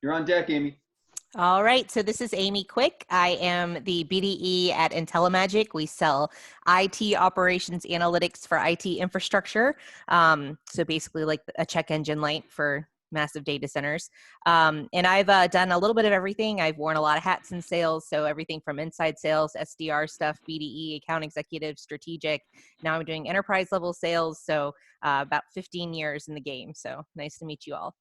You're on deck, Amy. All right, so this is Amy Quick. I am the BDE at IntelliMagic. We sell IT operations analytics for IT infrastructure. So basically like a check engine light for massive data centers. And I've done a little bit of everything. I've worn a lot of hats in sales, so everything from inside sales, SDR stuff, BDE, account executive, strategic. Now I'm doing enterprise level sales, so about 15 years in the game. So nice to meet you all.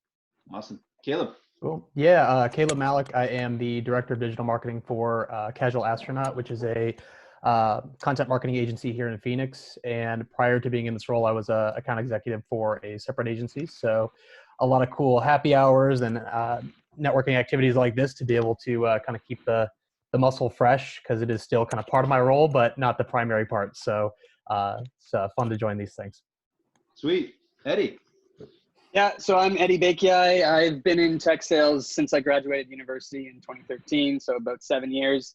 Awesome. Caleb. Cool. Yeah, Caleb Malik. I am the director of digital marketing for Casual Astronaut, which is a content marketing agency here in Phoenix. And prior to being in this role, I was a account executive for a separate agency. So a lot of cool happy hours and networking activities like this to be able to kind of keep the muscle fresh, because it is still kind of part of my role, but not the primary part. So it's fun to join these things. Sweet. Eddie. Yeah, so I'm Eddie Beqaj. I've been in tech sales since I graduated university in 2013, so about 7 years.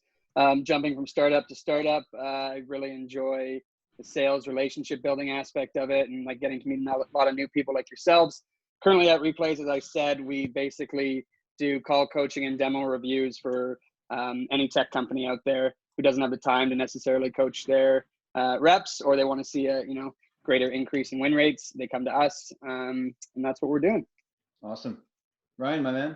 Jumping from startup to startup, I really enjoy the sales relationship building aspect of it, and like getting to meet a lot of new people like yourselves. Currently at Replays, as I said, we basically do call coaching and demo reviews for any tech company out there who doesn't have the time to necessarily coach their reps, or they want to see a greater increase in win rates. They come to us, and that's what we're doing. Awesome. Ryan, my man.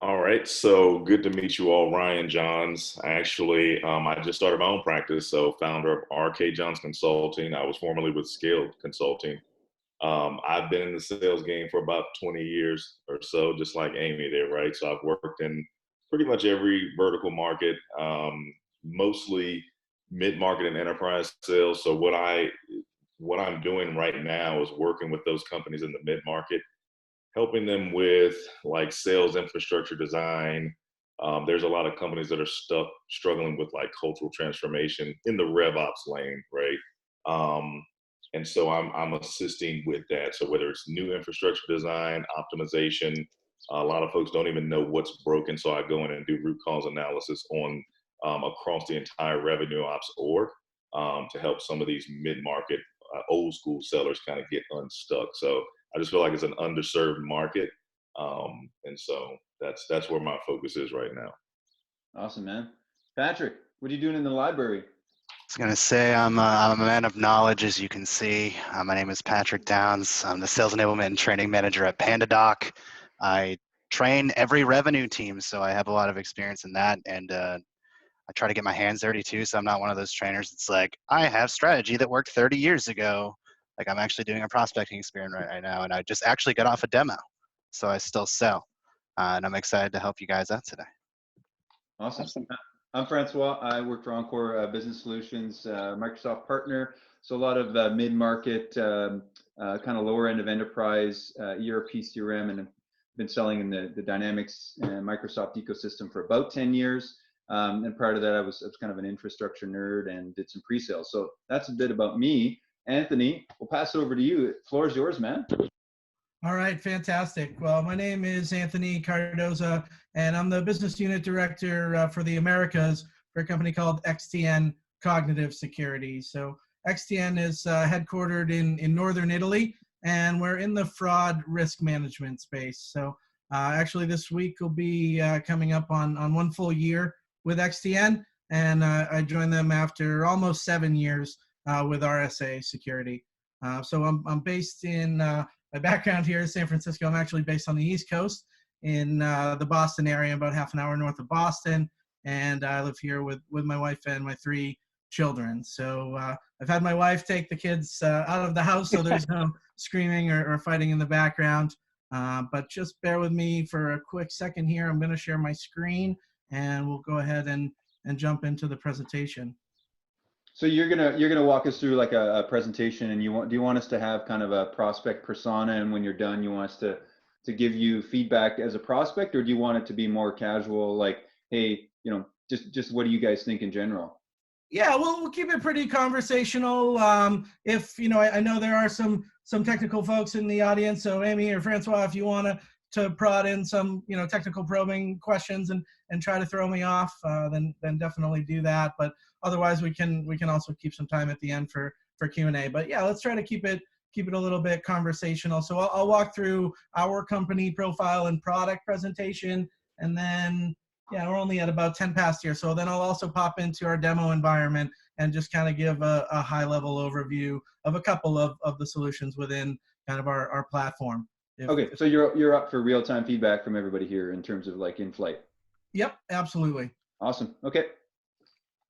All right, so good to meet you all. Ryan Johns. Actually, I just started my own practice, so founder of RK Johns Consulting. I was formerly with Scaled Consulting. I've been in the sales game for about 20 years or so, just like Amy did, right? So I've worked in pretty much every vertical market, mostly mid-market and enterprise sales. So what I'm doing right now is working with those companies in the mid-market, helping them with like sales infrastructure design. There's a lot of companies that are struggling with like cultural transformation in the RevOps lane, right? And so I'm assisting with that. So whether it's new infrastructure design, optimization, a lot of folks don't even know what's broken. So I go in and do root cause analysis on across the entire revenue ops org to help some of these mid-market old school sellers kind of get unstuck. So I just feel like it's an underserved market. And so that's where my focus is right now. Awesome, man. Patrick, what are you doing in the library? I was going to say I'm a man of knowledge, as you can see. My name is Patrick Downs. I'm the Sales Enablement and Training Manager at PandaDoc. I train every revenue team, so I have a lot of experience in that. And I try to get my hands dirty too, so I'm not one of those trainers that's like, I have strategy that worked 30 years ago. Like, I'm actually doing a prospecting experiment right now, and I just actually got off a demo, so I still sell. And I'm excited to help you guys out today. Awesome. I'm Francois. I work for Encore Business Solutions, Microsoft partner. So a lot of mid-market, kind of lower end of enterprise, ERP, CRM, and I've been selling in the Dynamics and Microsoft ecosystem for about 10 years. And prior to that, I was kind of an infrastructure nerd and did some pre-sales. So that's a bit about me. Anthony, we'll pass it over to you. The floor is yours, man. All right, fantastic. Well, my name is Anthony Cardoza, and I'm the business unit director for the Americas for a company called XTN Cognitive Security. So XTN is headquartered in northern Italy, and we're in the fraud risk management space. So actually this week will be coming up on 1 full year with XTN, and I joined them after almost 7 years with RSA Security. So I'm based in, my background here is San Francisco. I'm actually based on the East Coast in the Boston area, about half an hour north of Boston. And I live here with my wife and my 3 children. So I've had my wife take the kids out of the house, so there's no screaming or fighting in the background. But just bear with me for a quick second here. I'm going to share my screen, and we'll go ahead and jump into the presentation. So you're gonna walk us through like a presentation, and do you want us to have kind of a prospect persona, and when you're done, you want us to give you feedback as a prospect, or do you want it to be more casual, like, hey, just what do you guys think in general? Yeah, we'll keep it pretty conversational. If I know there are some technical folks in the audience, so Amy or Francois, if you want to prod in some technical probing questions and try to throw me off, then definitely do that. But otherwise, we can also keep some time at the end for Q&A. But yeah, let's try to keep it keep it a little bit conversational. So I'll walk through our company profile and product presentation, and then, yeah, we're only at about 10 past here. So then I'll also pop into our demo environment and just kind of give a high-level overview of a couple of the solutions within kind of our platform. Okay, so you're up for real-time feedback from everybody here in terms of like in flight. Yep, absolutely. Awesome. Okay.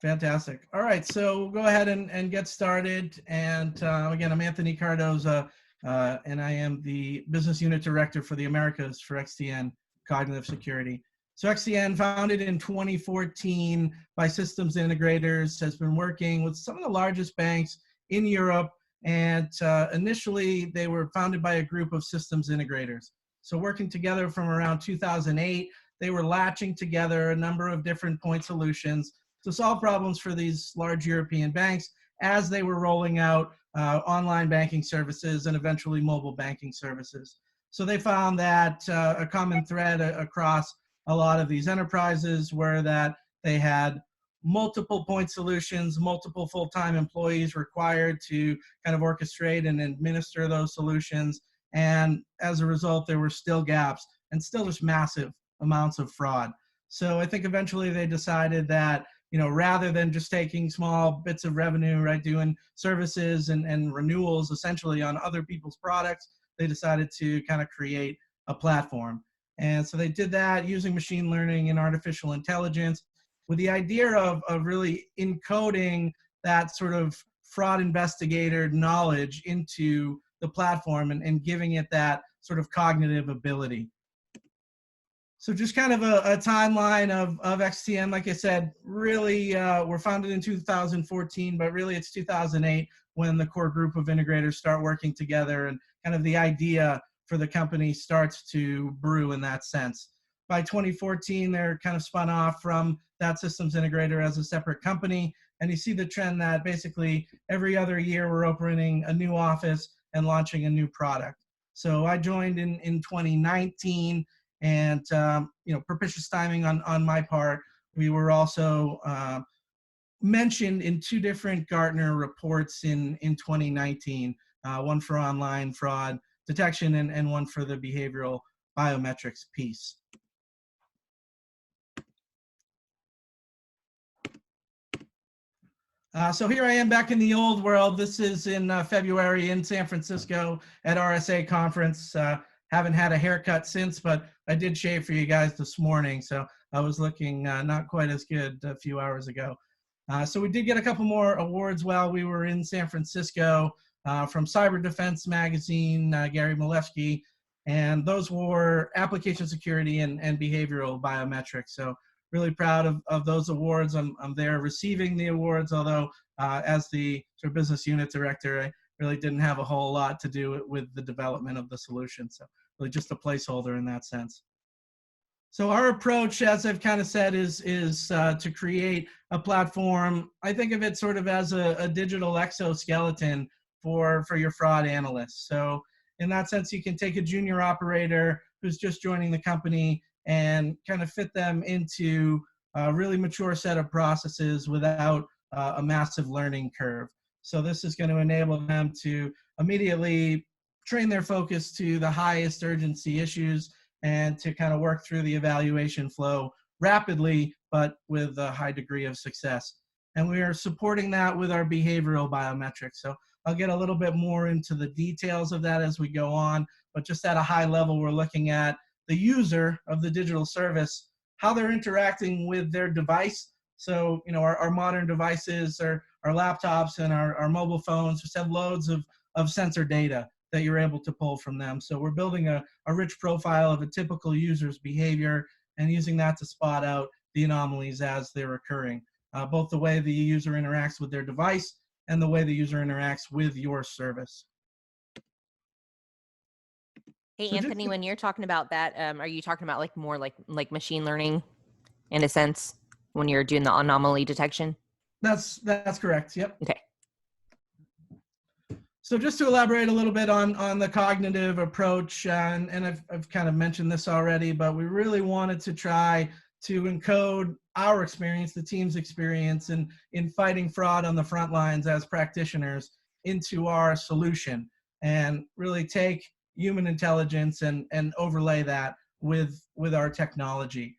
Fantastic. All right, so we'll go ahead and get started. And again, I'm Anthony Cardoza, and I am the Business Unit Director for the Americas for XTN Cognitive Security. So XTN, founded in 2014 by systems integrators, has been working with some of the largest banks in Europe. And initially, they were founded by a group of systems integrators. So working together from around 2008, they were latching together a number of different point solutions to solve problems for these large European banks as they were rolling out online banking services and eventually mobile banking services. So they found that a common thread across a lot of these enterprises were that they had multiple point solutions, multiple full-time employees required to kind of orchestrate and administer those solutions. And as a result, there were still gaps and still just massive amounts of fraud. So I think eventually they decided that, you know, rather than just taking small bits of revenue, right, doing services and renewals essentially on other people's products, they decided to kind of create a platform. And so they did that using machine learning and artificial intelligence with the idea of really encoding that sort of fraud investigator knowledge into the platform and giving it that sort of cognitive ability. So just kind of a timeline of XTN. Like I said, really we're founded in 2014, but really it's 2008 when the core group of integrators start working together and kind of the idea for the company starts to brew in that sense. By 2014, they're kind of spun off from that systems integrator as a separate company. And you see the trend that basically every other year we're opening a new office and launching a new product. So I joined in 2019. And, you know, propitious timing on my part. We were also mentioned in 2 different Gartner reports in 2019, one for online fraud detection and one for the behavioral biometrics piece. So here I am back in the old world. This is in February in San Francisco at RSA conference. Haven't had a haircut since, but I did shave for you guys this morning, so I was looking not quite as good a few hours ago. So we did get a couple more awards while we were in San Francisco from Cyber Defense Magazine, Gary Malewski, and those were application security and behavioral biometrics. So really proud of those awards. I'm there receiving the awards, although as the sort of business unit director, I really didn't have a whole lot to do with the development of the solution. So really just a placeholder in that sense. So our approach, as I've kind of said, is to create a platform. I think of it sort of as a digital exoskeleton for your fraud analysts. So in that sense, you can take a junior operator who's just joining the company and kind of fit them into a really mature set of processes without a massive learning curve. So this is going to enable them to immediately train their focus to the highest urgency issues and to kind of work through the evaluation flow rapidly, but with a high degree of success. And we are supporting that with our behavioral biometrics. So I'll get a little bit more into the details of that as we go on, but just at a high level, we're looking at the user of the digital service, how they're interacting with their device. So, you know, our modern devices, our laptops and our mobile phones just have loads of sensor data that you're able to pull from them. So we're building a rich profile of a typical user's behavior and using that to spot out the anomalies as they're occurring, both the way the user interacts with their device and the way the user interacts with your service. Hey, So Anthony, when you're talking about that, are you talking about like more like machine learning in a sense when you're doing the anomaly detection? That's correct. Yep. Okay. So just to elaborate a little bit on the cognitive approach, and I've kind of mentioned this already, but we really wanted to try to encode our experience, the team's experience in fighting fraud on the front lines as practitioners into our solution. and really take human intelligence and overlay that with our technology.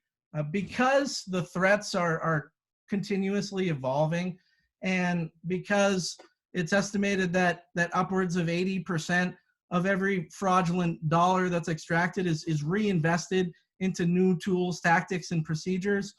Because the threats are continuously evolving, and because it's estimated that upwards of 80% of every fraudulent dollar that's extracted is reinvested into new tools, tactics, and procedures,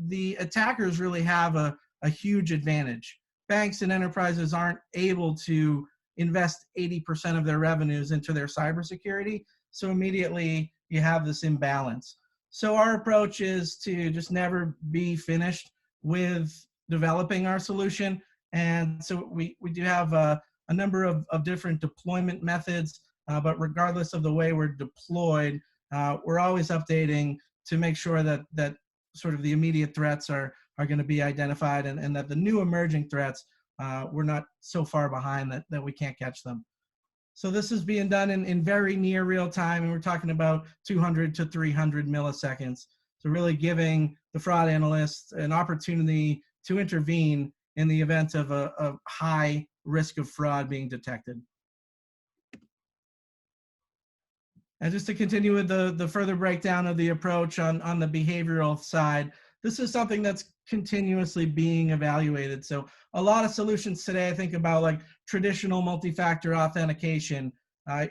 the attackers really have a huge advantage. Banks and enterprises aren't able to invest 80% of their revenues into their cybersecurity, so immediately you have this imbalance. So our approach is to just never be finished with developing our solution. And so we do have a number of different deployment methods, but regardless of the way we're deployed, we're always updating to make sure that sort of the immediate threats are going to be identified, and that the new emerging threats, we're not so far behind that we can't catch them. So this is being done in very near real time, and we're talking about 200 to 300 milliseconds. So really giving the fraud analysts an opportunity to intervene in the event of a high risk of fraud being detected. And just to continue with the further breakdown of the approach on the behavioral side, this is something that's continuously being evaluated. So a lot of solutions today, I think about like traditional multi-factor authentication.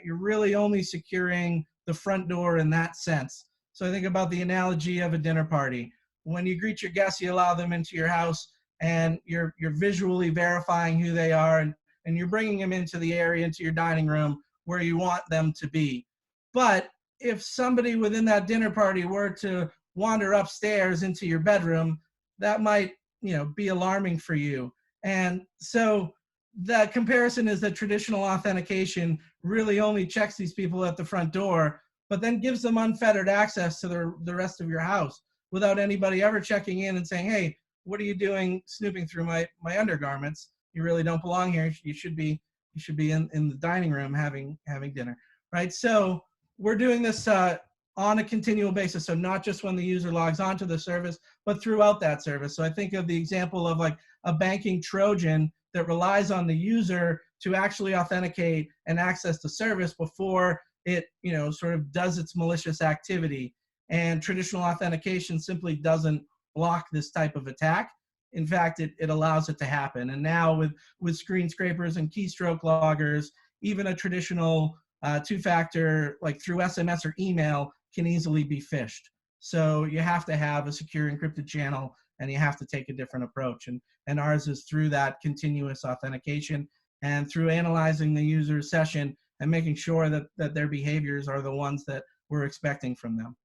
You're really only securing the front door in that sense. So I think about the analogy of a dinner party. When you greet your guests, you allow them into your house, and you're visually verifying who they are, and you're bringing them into the area, into your dining room where you want them to be. But if somebody within that dinner party were to wander upstairs into your bedroom, that might, be alarming for you. And so the comparison is that traditional authentication really only checks these people at the front door, but then gives them unfettered access to the rest of your house without anybody ever checking in and saying, hey, what are you doing snooping through my undergarments? You really don't belong here. You should be in the dining room having dinner, right? So we're doing this on a continual basis. So not just when the user logs onto the service, but throughout that service. So I think of the example of like a banking Trojan that relies on the user to actually authenticate and access the service before it, sort of does its malicious activity. And traditional authentication simply doesn't block this type of attack. In fact, it allows it to happen. And now with screen scrapers and keystroke loggers, even a traditional two-factor, like through SMS or email, can easily be phished. So you have to have a secure encrypted channel, and you have to take a different approach. And ours is through that continuous authentication and through analyzing the user's session and making sure that their behaviors are the ones that we're expecting from them.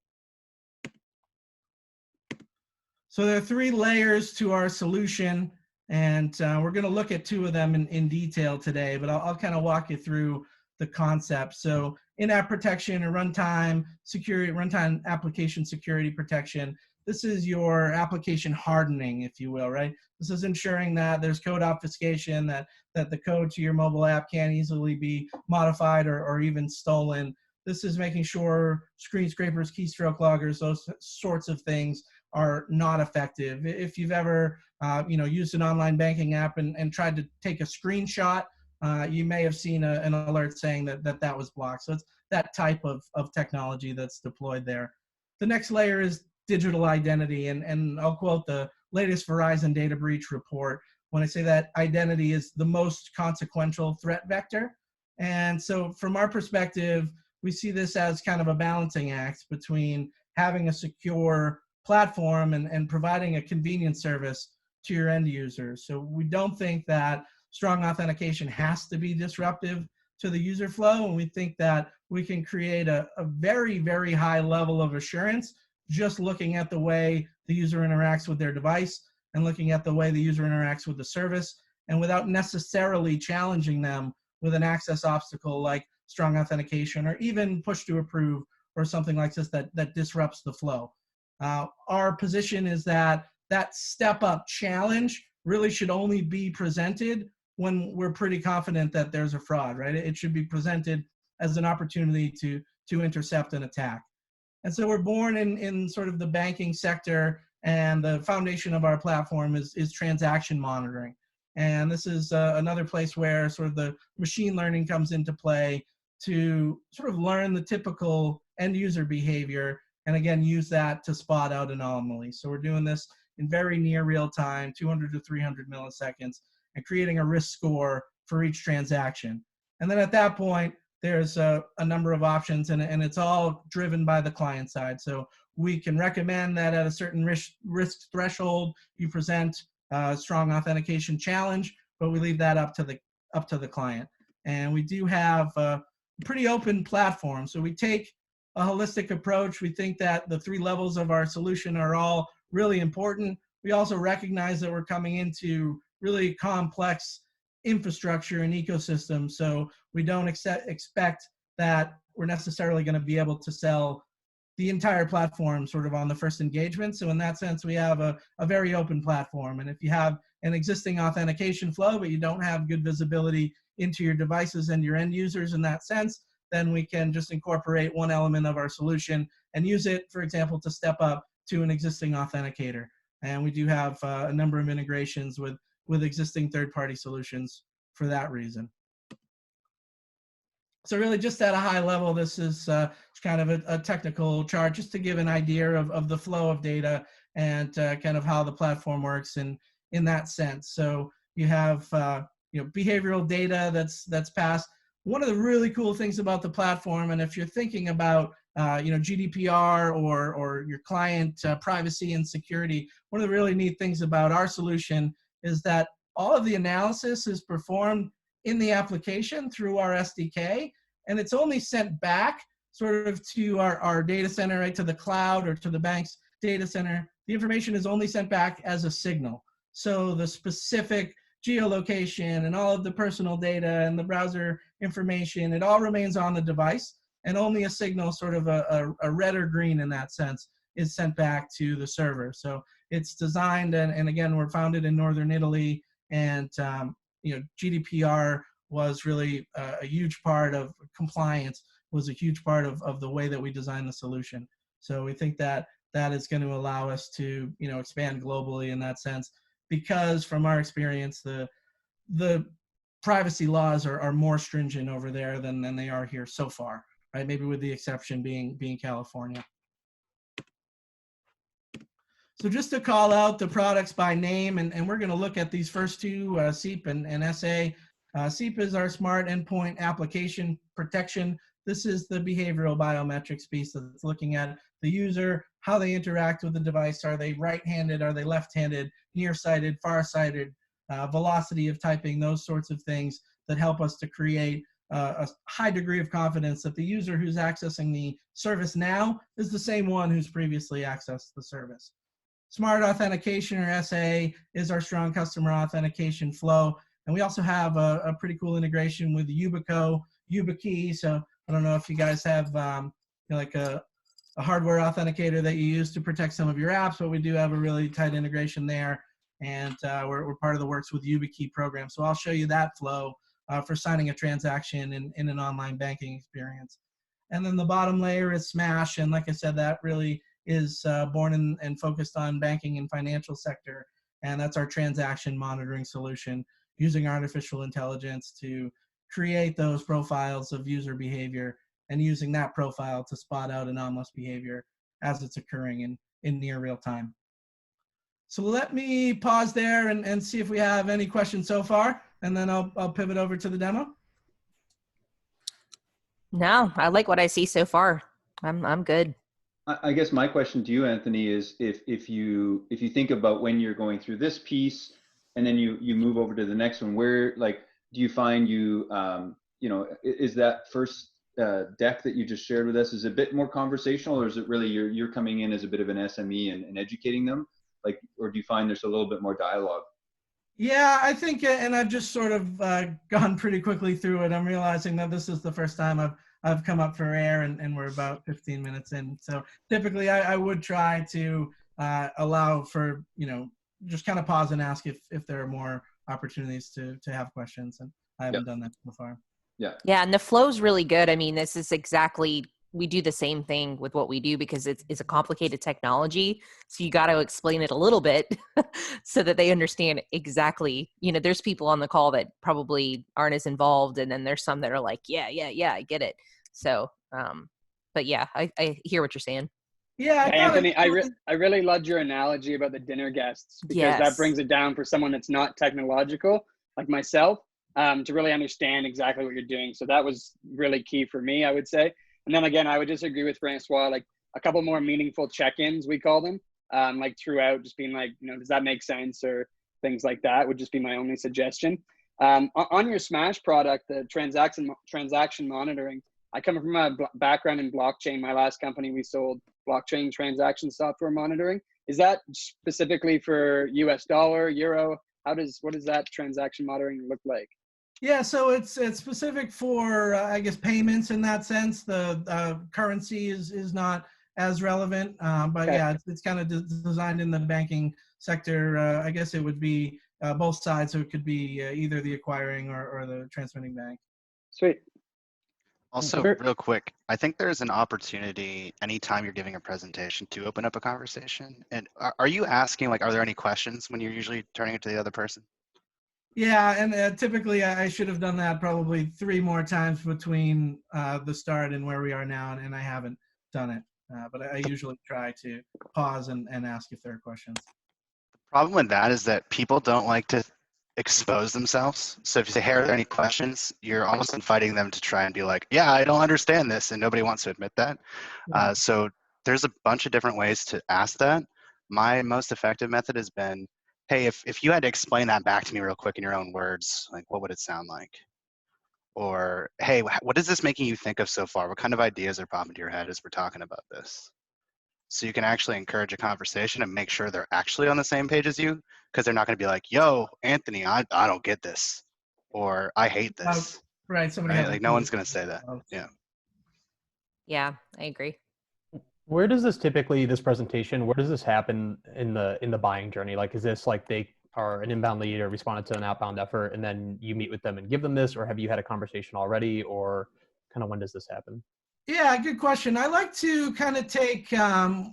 So there are 3 layers to our solution, and we're going to look at 2 of them in detail today, but I'll kind of walk you through the concept. So in-app protection or runtime security, runtime application security protection. This is your application hardening, if you will, right? This is ensuring that there's code obfuscation, that the code to your mobile app can't easily be modified or even stolen. This is making sure screen scrapers, keystroke loggers, those sorts of things are not effective. If you've ever used an online banking app and tried to take a screenshot, you may have seen an alert saying that was blocked. So it's that type of technology that's deployed there. The next layer is digital identity, and I'll quote the latest Verizon data breach report when I say that identity is the most consequential threat vector. And so from our perspective, we see this as kind of a balancing act between having a secure platform and providing a convenient service to your end users. So we don't think that strong authentication has to be disruptive to the user flow, and we think that we can create a very, very high level of assurance just looking at the way the user interacts with their device and looking at the way the user interacts with the service, and without necessarily challenging them with an access obstacle like strong authentication or even push to approve or something like this that disrupts the flow. Our position is that step up challenge really should only be presented when we're pretty confident that there's a fraud, right? It should be presented as an opportunity to intercept an attack. And so we're born in sort of the banking sector, and the foundation of our platform is transaction monitoring. And this is another place where sort of the machine learning comes into play to sort of learn the typical end user behavior, and again, use that to spot out anomalies. So we're doing this in very near real time, 200 to 300 milliseconds, and creating a risk score for each transaction. And then at that point, there's a number of options, and it's all driven by the client side. So we can recommend that at a certain risk threshold, you present a strong authentication challenge, but we leave that up to the client. And we do have a pretty open platform. So we take a holistic approach. We think that the 3 levels of our solution are all really important. We also recognize that we're coming into really complex infrastructure and ecosystem. So we don't expect that we're necessarily going to be able to sell the entire platform sort of on the first engagement. So in that sense, we have a very open platform. And if you have an existing authentication flow, but you don't have good visibility into your devices and your end users in that sense, then we can just incorporate one element of our solution and use it, for example, to step up to an existing authenticator. And we do have a number of integrations with existing third-party solutions for that reason. So really just at a high level, this is kind of a technical chart just to give an idea of the flow of data and kind of how the platform works in that sense. So you have behavioral data that's passed. One of the really cool things about the platform, and if you're thinking about GDPR or your client privacy and security, one of the really neat things about our solution is that all of the analysis is performed in the application through our SDK, and it's only sent back sort of to our data center, right, to the cloud or to the bank's data center. The information is only sent back as a signal. So the specific geolocation and all of the personal data and the browser information, it all remains on the device, and only a signal, sort of a red or green in that sense, is sent back to the server. So it's designed, and again, we're founded in Northern Italy, and GDPR was really a huge part of compliance, was a huge part of the way that we designed the solution. So we think that that is going to allow us to expand globally in that sense, because from our experience, the privacy laws are more stringent over there than they are here so far, right? Maybe with the exception being California. So just to call out the products by name, and we're going to look at these first two, SEEP and SA. SEEP is our Smart Endpoint Application Protection. This is the behavioral biometrics piece that's looking at the user, how they interact with the device. Are they right-handed? Are they left-handed? Nearsighted, farsighted, velocity of typing, those sorts of things that help us to create a high degree of confidence that the user who's accessing the service now is the same one who's previously accessed the service. Smart Authentication, or SA, is our strong customer authentication flow. And we also have a pretty cool integration with Yubico, YubiKey. So I don't know if you guys have like a hardware authenticator that you use to protect some of your apps, but we do have a really tight integration there. And we're part of the Works with YubiKey program. So I'll show you that flow for signing a transaction in an online banking experience. And then the bottom layer is Smash. And like I said, that really is born and focused on banking and financial sector. And that's our transaction monitoring solution, using artificial intelligence to create those profiles of user behavior and using that profile to spot out anomalous behavior as it's occurring in near real time. So let me pause there and see if we have any questions so far, and then I'll pivot over to the demo. No, I like what I see so far. I'm good. I guess my question to you, Anthony, is if you think about when you're going through this piece and then you move over to the next one, where do you find is that first deck that you just shared with us is a bit more conversational, or is it really you're coming in as a bit of an SME and educating them, or do you find there's a little bit more dialogue? Yeah, I think, and I've just sort of gone pretty quickly through it. I'm realizing that this is the first time I've come up for air, and we're about 15 minutes in. So typically I would try to allow for, just kind of pause and ask if there are more opportunities to have questions. And I haven't done that so far. Yeah. Yeah, and the flow's really good. I mean, this is exactly we do the same thing with what we do because it's a complicated technology. So you got to explain it a little bit so that they understand exactly, there's people on the call that probably aren't as involved. And then there's some that are like, yeah, I get it. So, but yeah, I hear what you're saying. Yeah, Anthony, I really loved your analogy about the dinner guests, because that brings it down for someone that's not technological like myself, to really understand exactly what you're doing. So that was really key for me, I would say. And then again, I would just agree with Francois, like a couple more meaningful check-ins, we call them, like throughout, just being like, does that make sense, or things like that would just be my only suggestion. On your Smash product, the transaction monitoring, I come from a background in blockchain. My last company, we sold blockchain transaction software monitoring. Is that specifically for US dollar, euro? What does that transaction monitoring look like? Yeah, so it's specific for, I guess, payments in that sense. The currency is not as relevant, but Okay. yeah, it's kind of designed in the banking sector. I guess it would be both sides, so it could be either the acquiring or the transmitting bank. Sweet. Also, real quick, I think there's an opportunity anytime you're giving a presentation to open up a conversation. And are you asking, like, are there any questions when you're usually turning it to the other person? Yeah, and typically I should have done that probably 3 more times between the start and where we are now, and I haven't done it. But I usually try to pause and ask if there are questions. The problem with that is that people don't like to expose themselves. So if you say, hey, are there any questions? You're almost inviting them to try and be like, yeah, I don't understand this. And nobody wants to admit that. Yeah. So there's a bunch of different ways to ask that. My most effective method has been, hey, if you had to explain that back to me real quick in your own words, like, what would it sound like? Or, hey, what is this making you think of so far? What kind of ideas are popping to your head as we're talking about this? So you can actually encourage a conversation and make sure they're actually on the same page as you, because they're not going to be like, yo, Anthony, I don't get this, or I hate this. Right. Somebody Right? Like, no one's going to say that. Yeah. Yeah, I agree. Where does this presentation, where does this happen in the buying journey? Like, is this like they are an inbound lead or responded to an outbound effort, and then you meet with them and give them this, or have you had a conversation already, or kind of when does this happen? Yeah, good question. I like to kind of take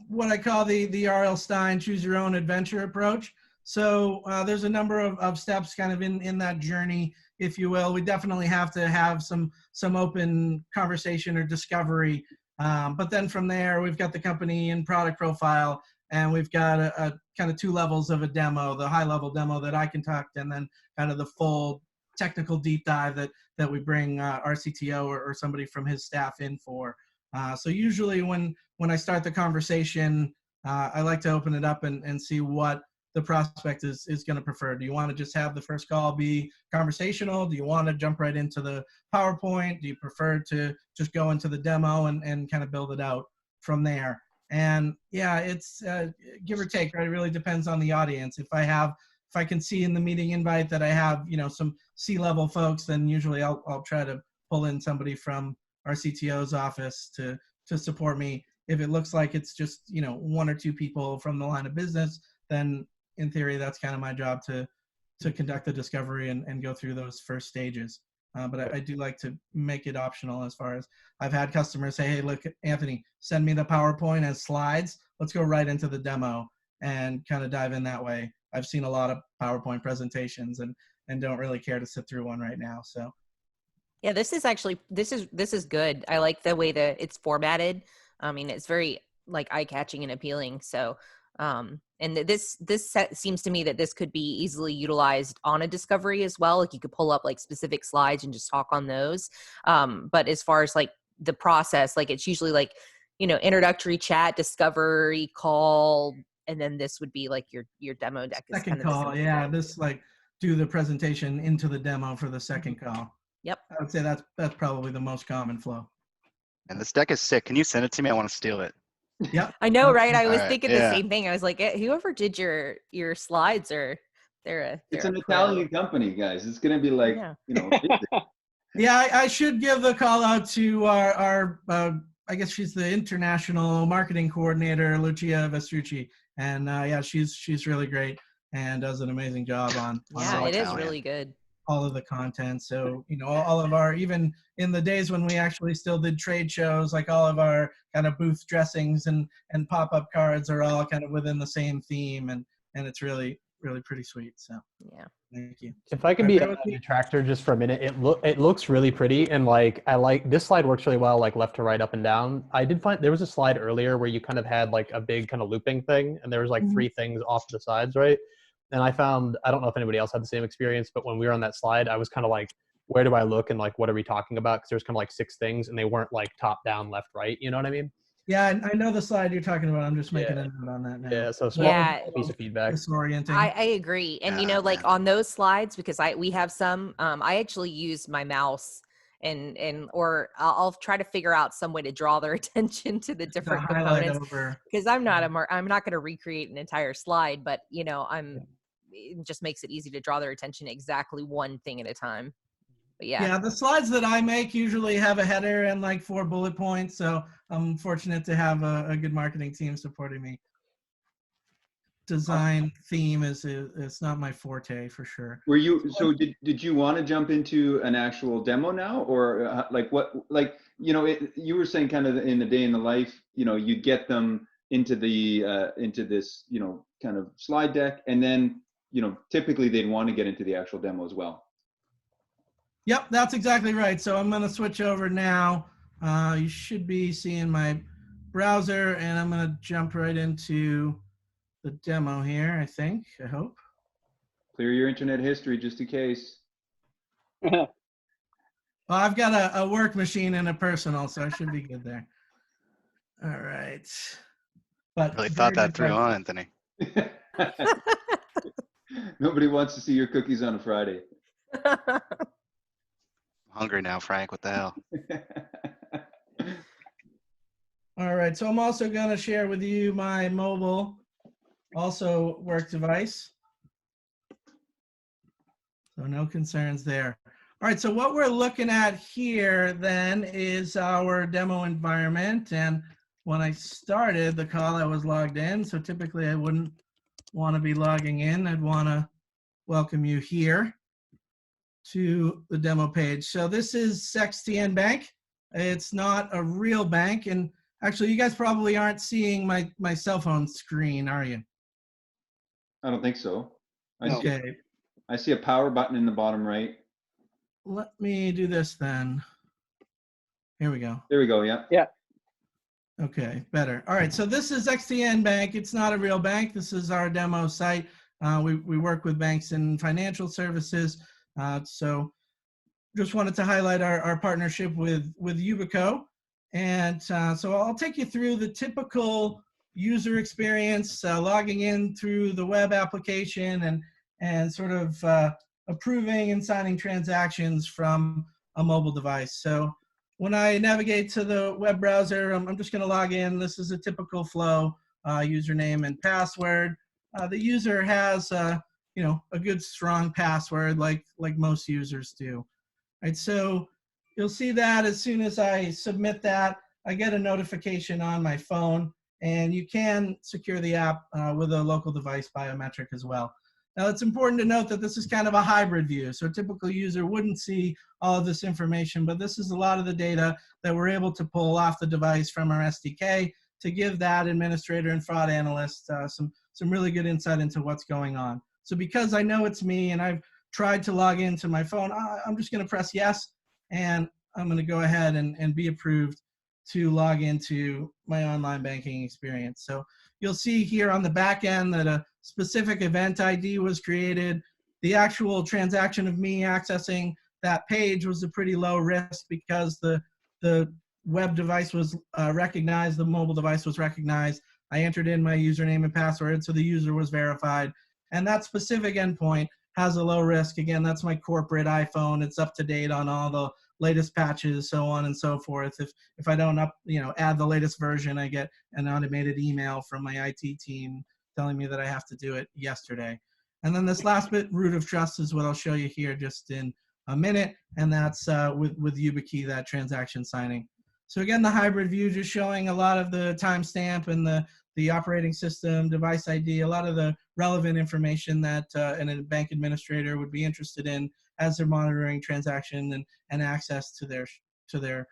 what I call the R.L. Stine choose your own adventure approach. So there's a number of steps kind of in that journey, if you will. We definitely have to have some open conversation or discovery. But then from there, we've got the company and product profile, and we've got a kind of 2 levels of a demo, the high level demo that I conduct, and then kind of the full technical deep dive that we bring our CTO or somebody from his staff in for. So usually when I start the conversation, I like to open it up and see what the prospect is going to prefer. Do you want to just have the first call be conversational? Do you want to jump right into the PowerPoint? Do you prefer to just go into the demo and kind of build it out from there? And yeah, it's give or take, right? It really depends on the audience. If I can see in the meeting invite that I have, some C-level folks, then usually I'll try to pull in somebody from our CTO's office to support me. If it looks like it's just, 1 or 2 people from the line of business, then in theory, that's kind of my job to conduct the discovery and go through those first stages. But I do like to make it optional, as far as I've had customers say, hey, look, Anthony, send me the PowerPoint as slides. Let's go right into the demo and kind of dive in that way. I've seen a lot of PowerPoint presentations and don't really care to sit through one right now. So yeah, this is good. I like the way that it's formatted. I mean, it's very like eye-catching and appealing. So and this seems to me that this could be easily utilized on a discovery as well. Like you could pull up like specific slides and just talk on those. But as far as like the process, like it's usually like, introductory chat, discovery call, and then this would be like your demo deck. Second call, yeah. This like do the presentation into the demo for the second call. Yep. I would say that's probably the most common flow. And this deck is sick. Can you send it to me? I want to steal it. Yeah, I know, right? I was Alright, thinking yeah. the same thing. I was like, whoever did your slides It's an Italian company, guys. It's gonna be like, Yeah, I should give the call out to our I guess she's the international marketing coordinator, Lucia Vestrucci, and yeah, she's really great and does an amazing job on. Yeah, So it is Italian. really good. all of the content. So, you know, all of our, even in the days when we actually still did trade shows, like all of our kind of booth dressings and pop-up cards are all kind of within the same theme, and it's really pretty sweet. So Yeah. thank you. If I can be a detractor just for a minute, it looks really pretty, and like I like this slide works really well, like left to right, up and down. I did find there was a slide earlier where you kind of had like a big kind of looping thing, and there was like three things off to the sides, right? And I found, I don't know if anybody else had the same experience, but when we were on that slide, I was kind of like, where do I look and like what are we talking about? Because there's kind of like 6 things, and they weren't like top down, left, right. You know what I mean? Yeah, I know the slide you're talking about. I'm just making a note on that now. Yeah, so small piece of feedback. Disorienting. I agree. And you know, like on those slides, because we have some, I actually use my mouse or I'll try to figure out some way to draw their attention to the different components, because I'm not going to recreate an entire slide, but you know, it just makes it easy to draw their attention exactly one thing at a time. But yeah, the slides that I make usually have a header and like 4 bullet points. So I'm fortunate to have a good marketing team supporting me. Design theme it's not my forte for sure. Were you, so did you want to jump into an actual demo now, or like what, like, you know, you were saying kind of in the day in the life, you know, you get them into this, you know, kind of slide deck, and then, you know, typically they'd want to get into the actual demo as well. Yep, that's exactly right. So I'm going to switch over now. You should be seeing my browser, and I'm going to jump right into the demo here, I hope. Clear your internet history just in case. Well, I've got a work machine and a personal, so I should be good there. All right. But really thought that through, huh, Anthony? Nobody wants to see your cookies on a Friday. Hungry now, Frank. What the hell? All right. So I'm also going to share with you my mobile, also work device. So no concerns there. All right. So what we're looking at here then is our demo environment. And when I started the call, I was logged in. So typically I wouldn't want to be logging in. I'd want to welcome you here to the demo page. So this is XTN Bank. It's not a real bank. And actually, you guys probably aren't seeing my cell phone screen, are you? I don't think so. Okay. I see a power button in the bottom right. Let me do this then. Here we go. There we go, yeah. Yeah. Okay, better. All right, so this is XTN Bank. It's not a real bank. This is our demo site. We work with banks and financial services. So just wanted to highlight our partnership with Yubico. And so I'll take you through the typical user experience, logging in through the web application and sort of approving and signing transactions from a mobile device. So when I navigate to the web browser, I'm just going to log in. This is a typical flow, username and password. The user has you know, a good strong password like most users do. Right, so you'll see that as soon as I submit that, I get a notification on my phone, and you can secure the app with a local device biometric as well. Now, it's important to note that this is kind of a hybrid view. So a typical user wouldn't see all of this information, but this is a lot of the data that we're able to pull off the device from our SDK to give that administrator and fraud analyst some really good insight into what's going on. So because I know it's me and I've tried to log into my phone, I'm just going to press yes, and I'm going to go ahead and be approved to log into my online banking experience. So you'll see here on the back end that a specific event ID was created. The actual transaction of me accessing that page was a pretty low risk because the web device was recognized, the mobile device was recognized. I entered in my username and password, so the user was verified. And that specific endpoint has a low risk. Again, that's my corporate iPhone. It's up to date on all the latest patches, so on and so forth. If I don't add the latest version, I get an automated email from my IT team telling me that I have to do it yesterday. And then this last bit, root of trust, is what I'll show you here just in a minute, and that's with YubiKey, that transaction signing. So again, the hybrid view just showing a lot of the timestamp and the operating system, device ID, a lot of the relevant information that a bank administrator would be interested in as they're monitoring transaction and access to their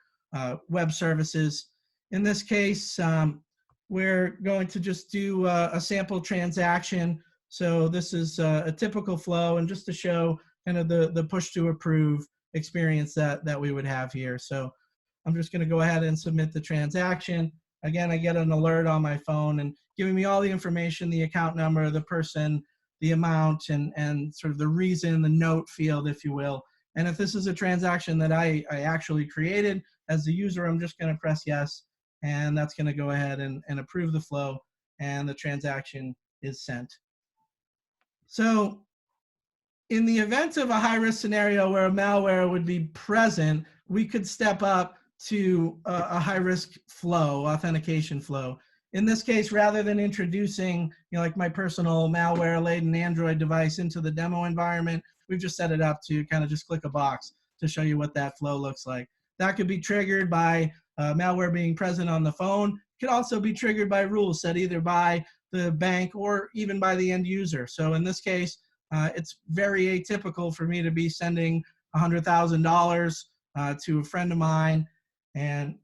web services. In this case, we're going to just do a sample transaction. So this is a typical flow, and just to show kind of the push to approve experience that we would have here. So I'm just going to go ahead and submit the transaction. Again, I get an alert on my phone and giving me all the information, the account number, the person, the amount, and sort of the reason, the note field, if you will. And if this is a transaction that I actually created as the user, I'm just going to press yes, and that's going to go ahead and approve the flow, and the transaction is sent. So in the event of a high-risk scenario where a malware would be present, we could step up to a high-risk flow, authentication flow. In this case, rather than introducing, like my personal malware-laden Android device into the demo environment, we've just set it up to kind of just click a box to show you what that flow looks like. That could be triggered by malware being present on the phone. It could also be triggered by rules set either by the bank or even by the end user. So in this case, it's very atypical for me to be sending $100,000 to a friend of mine. And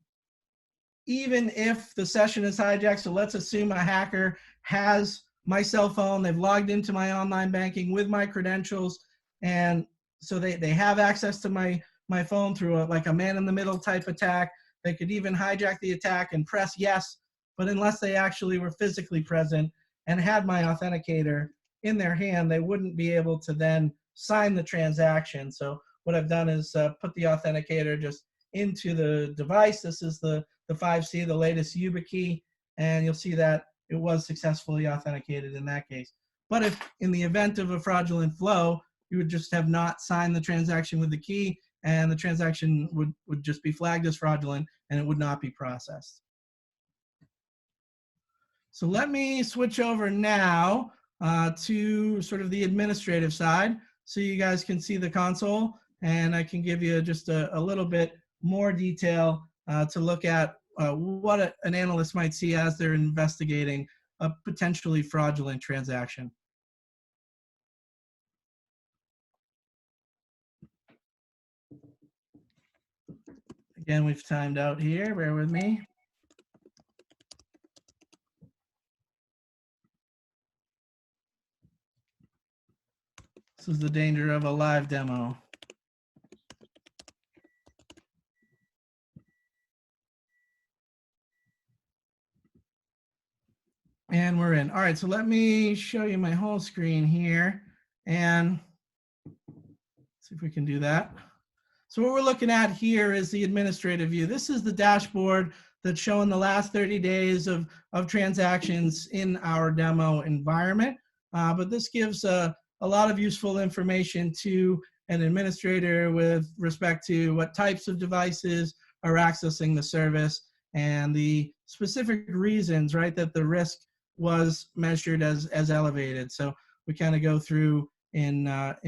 even if the session is hijacked, so let's assume a hacker has my cell phone, they've logged into my online banking with my credentials, and so they have access to my phone through like a man-in-the-middle type attack. They could even hijack the attack and press yes, but unless they actually were physically present and had my authenticator in their hand, they wouldn't be able to then sign the transaction. So what I've done is put the authenticator just into the device. This is the 5C, the latest YubiKey, and you'll see that it was successfully authenticated in that case. But if in the event of a fraudulent flow, you would just have not signed the transaction with the key, and the transaction would just be flagged as fraudulent, and it would not be processed. So let me switch over now to sort of the administrative side so you guys can see the console, and I can give you just a little bit more detail to look at what an analyst might see as they're investigating a potentially fraudulent transaction. Again, we've timed out here, bear with me. This is the danger of a live demo. And we're in. All right, so let me show you my whole screen here and see if we can do that. So what we're looking at here is the administrative view. This is the dashboard that's showing the last 30 days of transactions in our demo environment. But this gives a lot of useful information to an administrator with respect to what types of devices are accessing the service and the specific reasons, right, that the risk was measured as elevated. So we kind of go through in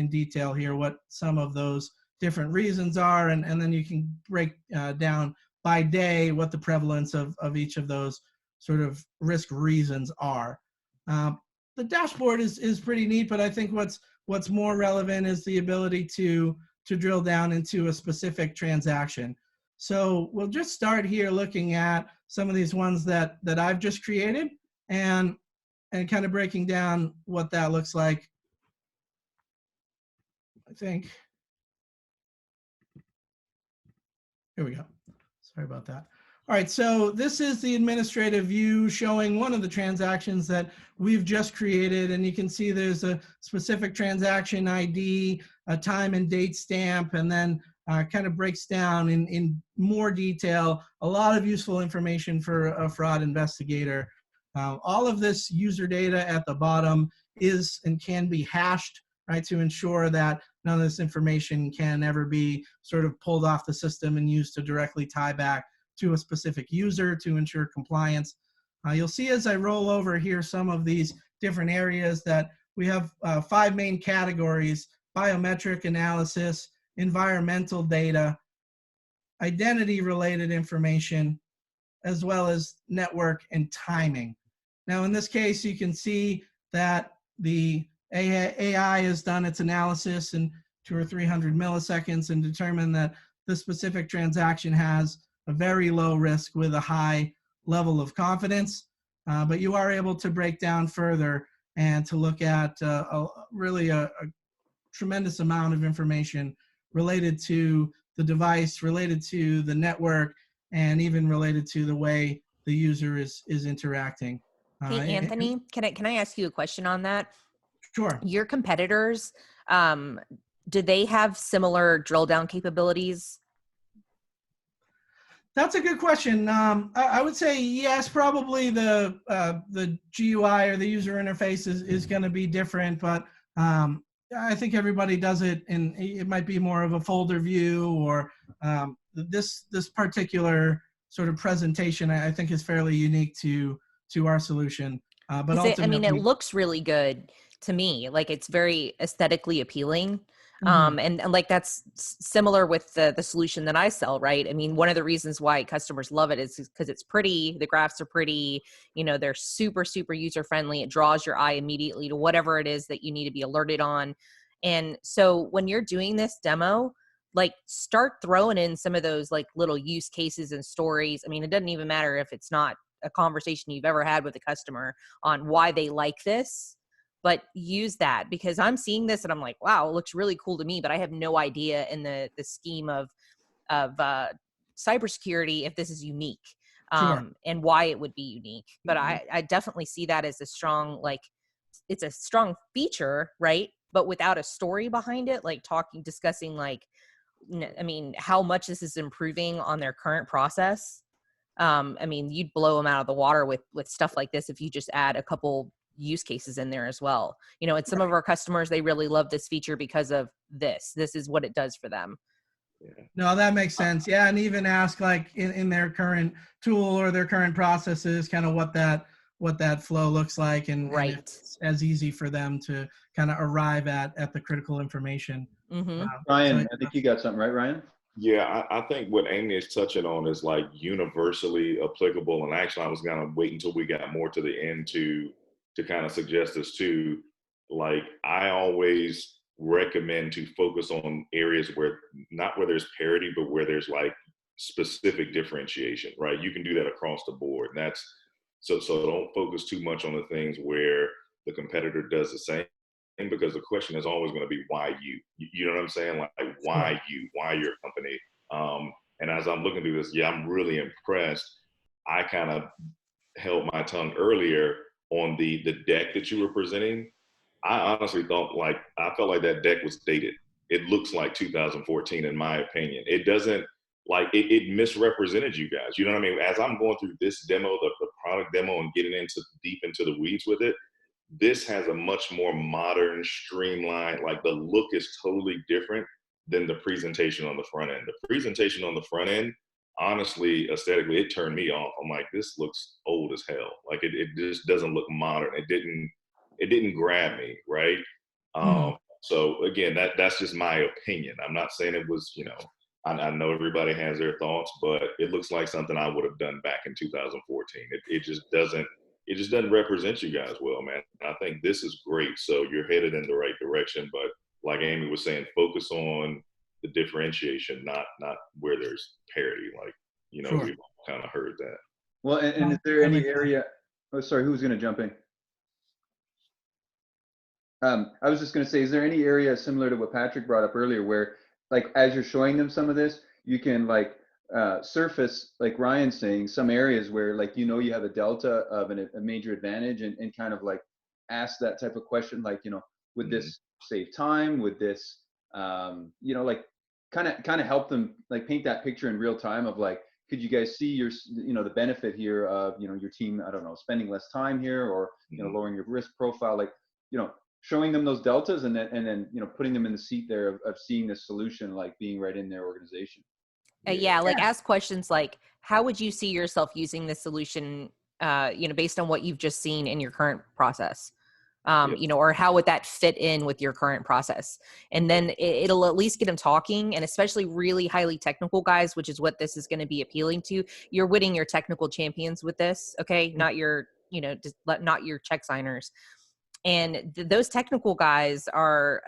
detail here what some of those different reasons are, and then you can break down by day what the prevalence of each of those sort of risk reasons are. The dashboard is pretty neat, but I think what's more relevant is the ability to drill down into a specific transaction. So we'll just start here looking at some of these ones that I've just created and kind of breaking down what that looks like. I think. Here we go. Sorry about that. All right, so this is the administrative view showing one of the transactions that we've just created, and you can see there's a specific transaction ID, a time and date stamp, and then kind of breaks down in more detail a lot of useful information for a fraud investigator. All of this user data at the bottom is and can be hashed, right, to ensure that none of this information can ever be sort of pulled off the system and used to directly tie back to a specific user to ensure compliance. You'll see as I roll over here some of these different areas that we have 5 main categories: biometric analysis, environmental data, identity-related information, as well as network and timing. Now in this case, you can see that the AI has done its analysis and 200 or 300 milliseconds and determine that the specific transaction has a very low risk with a high level of confidence. But you are able to break down further and to look at really a tremendous amount of information related to the device, related to the network, and even related to the way the user is interacting. Hey, Anthony, can I ask you a question on that? Sure. Your competitors, do they have similar drill down capabilities? That's a good question. I would say yes, probably the GUI or the user interface is going to be different, but I think everybody does it, and it might be more of a folder view, or this particular sort of presentation I think is fairly unique to our solution. But ultimately, it looks really good to me. Like, it's very aesthetically appealing. And like, that's similar with the solution that I sell, right? I mean, one of the reasons why customers love it is because it's pretty, the graphs are pretty, they're super, super user friendly. It draws your eye immediately to whatever it is that you need to be alerted on. And so when you're doing this demo, like, start throwing in some of those like little use cases and stories. I mean, it doesn't even matter if it's not a conversation you've ever had with a customer on why they like this, but use that, because I'm seeing this and I'm like, wow, it looks really cool to me, but I have no idea in the scheme of cybersecurity if this is unique, Sure. and why it would be unique. But I definitely see that as a strong, like, it's a strong feature, right? But without a story behind it, like discussing like, I mean, how much this is improving on their current process. I mean, you'd blow them out of the water with stuff like this if you just add a couple use cases in there as well. And some of our customers, they really love this feature because of this. This is what it does for them. Yeah. No, that makes sense. Yeah, and even ask like in their current tool or their current processes, kind of what that flow looks like, and if it's as easy for them to kind of arrive at the critical information. Ryan, I think you got something, right, Ryan? Yeah, I think what Amy is touching on is like universally applicable. And actually, I was going to wait until we got more to the end to kind of suggest this too. Like, I always recommend to focus on areas where, not where there's parity, but where there's like specific differentiation, right? You can do that across the board. And that's, so don't focus too much on the things where the competitor does the same, because the question is always going to be why you. You know what I'm saying? Like why you, why your company. And as I'm looking through this, yeah, I'm really impressed. I kind of held my tongue earlier on the deck that you were presenting. I honestly felt like that deck was dated. It looks like 2014 in my opinion. It doesn't, like, it misrepresented you guys. You know what I mean? As I'm going through this demo, the product demo, and getting deep into the weeds with it, this has a much more modern, streamlined, like the look is totally different than the presentation on the front end. The presentation on the front end, honestly, aesthetically, it turned me off. I'm like, this looks old as hell. Like it just doesn't look modern. It didn't grab me, right? So again, that's just my opinion. I'm not saying it was, I know everybody has their thoughts, but it looks like something I would have done back in 2014. It just doesn't represent you guys well, man. I think this is great. So you're headed in the right direction, but like Amy was saying, focus on the differentiation, not where there's parity. Like, Sure. We've all kind of heard that. Well, and is there any area, oh, sorry, who's going to jump in? I was just going to say, is there any area similar to what Patrick brought up earlier where, like, as you're showing them some of this, you can like surface, like Ryan's saying, some areas where, like, you have a delta of a major advantage, and kind of like ask that type of question, like, would this save time? Would this, like kind of help them, like, paint that picture in real time of like, could you guys see your, the benefit here of, your team, I don't know, spending less time here, or, lowering your risk profile, like, showing them those deltas, and then putting them in the seat there of seeing this solution, like, being right in their organization. Like, ask questions like, how would you see yourself using this solution, based on what you've just seen in your current process? Or how would that fit in with your current process? And then it'll at least get them talking, and especially really highly technical guys, which is what this is going to be appealing to. You're winning your technical champions with this, okay? Not your, not your check signers. And those technical guys are,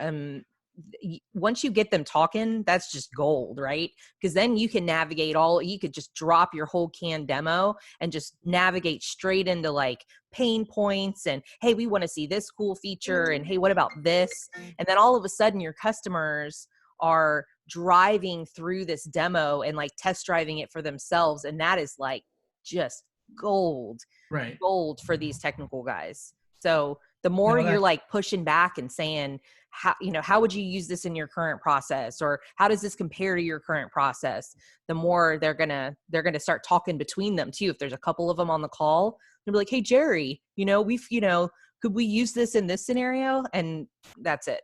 once you get them talking, that's just gold, right? Because then you can navigate you could just drop your whole canned demo and just navigate straight into like pain points and, hey, we want to see this cool feature, and hey, what about this? And then all of a sudden your customers are driving through this demo and like test driving it for themselves, and that is like just gold for these technical guys. So the more you're like pushing back and saying, how would you use this in your current process, or how does this compare to your current process, the more they're gonna start talking between them too. If there's a couple of them on the call, they'll be like, hey Jerry, could we use this in this scenario? And that's it.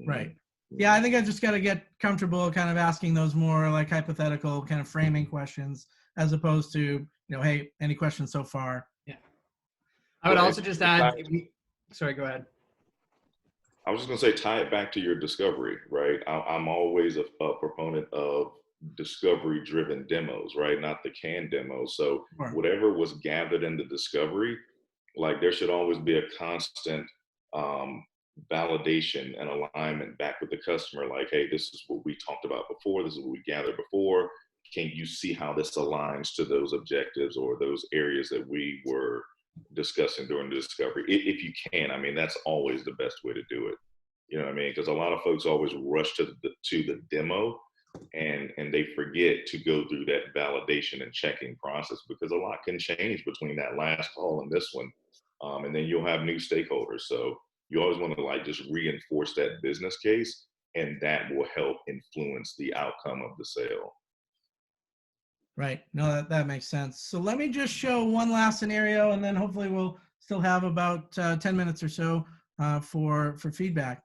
Right. Yeah, I think I just got to get comfortable kind of asking those more like hypothetical kind of framing questions, as opposed to, hey, any questions so far? Yeah. I would also just add, sorry, go ahead. I was just going to say, tie it back to your discovery, right? I'm always a proponent of discovery-driven demos, right? Not the canned demos. So whatever was gathered in the discovery, like there should always be a constant validation and alignment back with the customer. Like, hey, this is what we talked about before. This is what we gathered before. Can you see how this aligns to those objectives or those areas that we were discussing during the discovery? If you can, I mean, that's always the best way to do it. You know what I mean? Because a lot of folks always rush to the demo and they forget to go through that validation and checking process, because a lot can change between that last call and this one. And then you'll have new stakeholders. So you always want to like just reinforce that business case, and that will help influence the outcome of the sale. Right. No, that makes sense. So let me just show one last scenario, and then hopefully we'll still have about 10 minutes or so for feedback.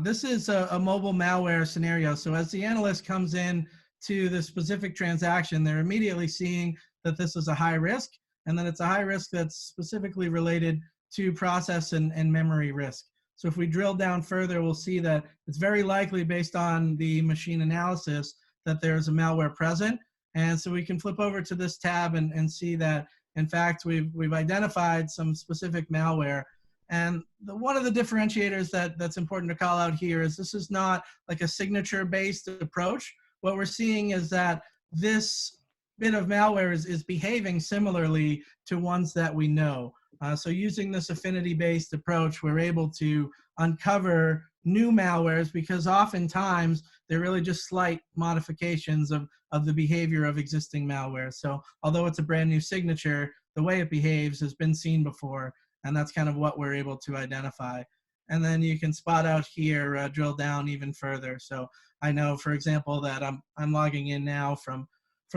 This is a mobile malware scenario. So as the analyst comes in to the specific transaction, they're immediately seeing that this is a high risk, and that it's a high risk that's specifically related to process and memory risk. So if we drill down further, we'll see that it's very likely, based on the machine analysis, that there's a malware present. And so we can flip over to this tab and see that, in fact, we've identified some specific malware. And one of the differentiators that's important to call out here is this is not like a signature-based approach. What we're seeing is that this bit of malware is behaving similarly to ones that we know. So using this affinity-based approach, we're able to uncover new malwares, because oftentimes they're really just slight modifications of the behavior of existing malware. So although it's a brand new signature, the way it behaves has been seen before, and that's kind of what we're able to identify. And then you can spot out here, drill down even further. So I know, for example, that I'm logging in now from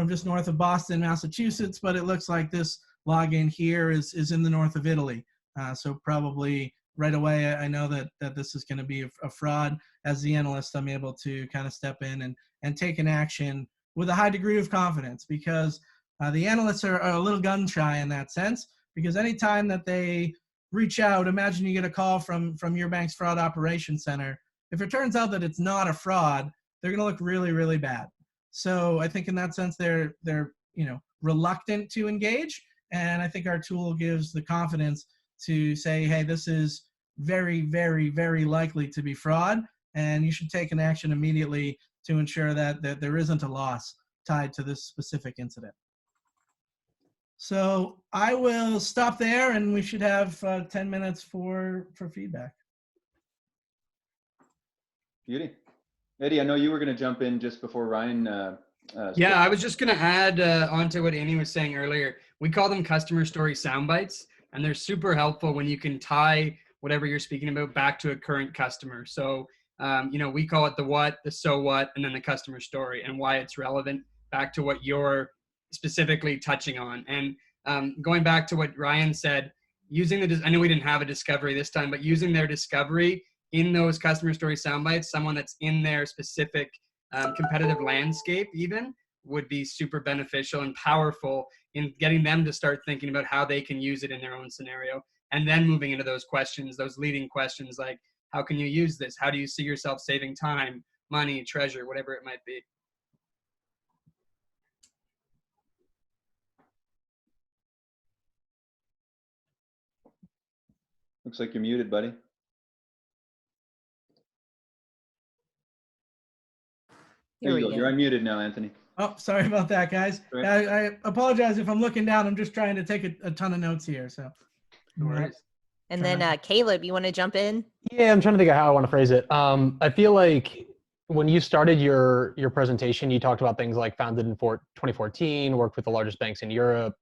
just north of Boston, Massachusetts, but it looks like this login here is in the north of Italy. So probably right away, I know that this is going to be a fraud. As the analyst, I'm able to kind of step in and take an action with a high degree of confidence, because the analysts are a little gun shy in that sense, because anytime that they reach out, imagine you get a call from your bank's fraud operations center. If it turns out that it's not a fraud, they're going to look really, really bad. So I think in that sense, they're reluctant to engage. And I think our tool gives the confidence to say, hey, this is very, very, very likely to be fraud, and you should take an action immediately to ensure that there isn't a loss tied to this specific incident. So I will stop there, and we should have 10 minutes for feedback. Beauty. Eddie, I know you were going to jump in just before Ryan. Yeah, I was just going to add onto what Amy was saying earlier. We call them customer story sound bites, and they're super helpful when you can tie whatever you're speaking about back to a current customer. So, we call it the what, the so what, and then the customer story and why it's relevant back to what you're specifically touching on. And going back to what Ryan said, I know we didn't have a discovery this time, but using their discovery in those customer story sound bites, someone that's in their specific competitive landscape even, would be super beneficial and powerful in getting them to start thinking about how they can use it in their own scenario. And then moving into those questions, those leading questions like, how can you use this? How do you see yourself saving time, money, treasure, whatever it might be? Looks like you're muted, buddy. Here There we you go. go. You're unmuted now, Anthony. Oh, sorry about that, guys. Right. I apologize if I'm looking down. I'm just trying to take a ton of notes here. So, No worries. And then Caleb, you want to jump in? Yeah, I'm trying to think of how I want to phrase it. I feel like when you started your presentation, you talked about things like founded in 2014, worked with the largest banks in Europe.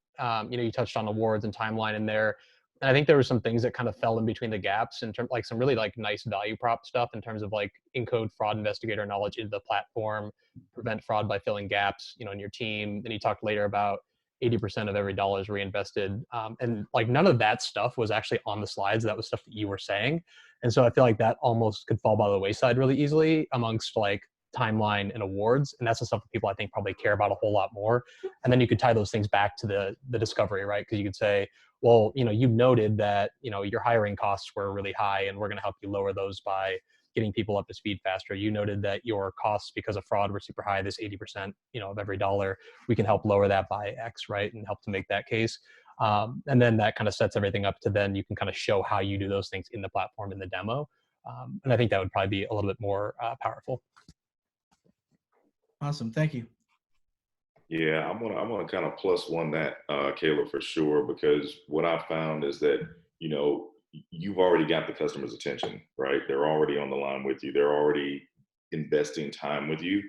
You touched on awards and timeline in there. And I think there were some things that kind of fell in between the gaps in terms, like some really like nice value prop stuff in terms of like encode fraud investigator knowledge into the platform, prevent fraud by filling gaps, in your team. Then you talked later about 80% of every dollar is reinvested. And like none of that stuff was actually on the slides. That was stuff that you were saying. And so I feel like that almost could fall by the wayside really easily amongst like timeline and awards. And that's the stuff that people I think probably care about a whole lot more. And then you could tie those things back to the discovery, right? Because you could say, well, you noted that, your hiring costs were really high and we're going to help you lower those by getting people up to speed faster. You noted that your costs because of fraud were super high, this 80%, of every dollar, we can help lower that by X, right? And help to make that case. And then that kind of sets everything up to then you can kind of show how you do those things in the platform in the demo. And I think that would probably be a little bit more powerful. Awesome. Thank you. Yeah, I'm gonna kind of plus one that, Caleb, for sure, because what I found is that, you've already got the customer's attention, right? They're already on the line with you. They're already investing time with you.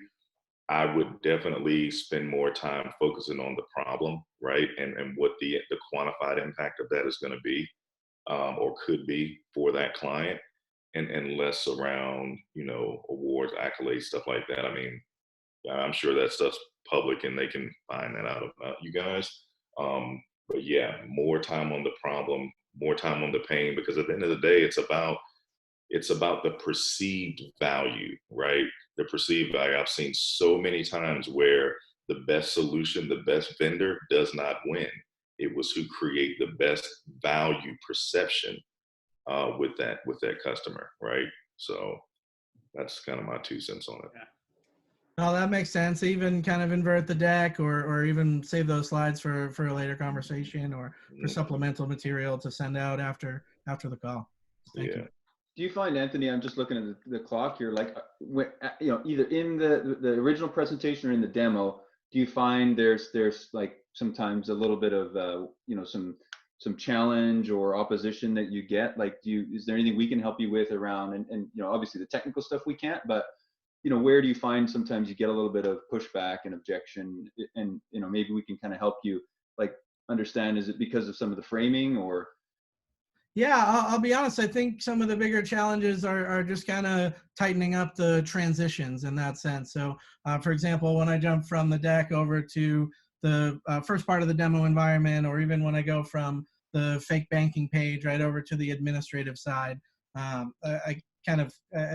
I would definitely spend more time focusing on the problem, right? And what the quantified impact of that is going to be, or could be for that client, and less around, awards, accolades, stuff like that. I mean, I'm sure that stuff's public and they can find that out about you guys. But yeah, more time on the problem, more time on the pain, because at the end of the day, it's about the perceived value, right? The perceived value. I've seen so many times where the best solution, the best vendor does not win. It was who create the best value perception with that customer, right? So that's kind of my 2 cents on it. Yeah. No, that makes sense. Even kind of invert the deck or even save those slides for a later conversation or for supplemental material to send out after the call. Thank you. Do you find, Anthony, I'm just looking at the clock here, like, either in the original presentation or in the demo, do you find there's like sometimes a little bit of, some challenge or opposition that you get? Like, is there anything we can help you with around, and obviously the technical stuff we can't, but where do you find sometimes you get a little bit of pushback and objection, and maybe we can kind of help you like understand, is it because of some of the framing or? Yeah, I'll be honest. I think some of the bigger challenges are just kind of tightening up the transitions in that sense. So, for example, when I jump from the deck over to the first part of the demo environment, or even when I go from the fake banking page right over to the administrative side, I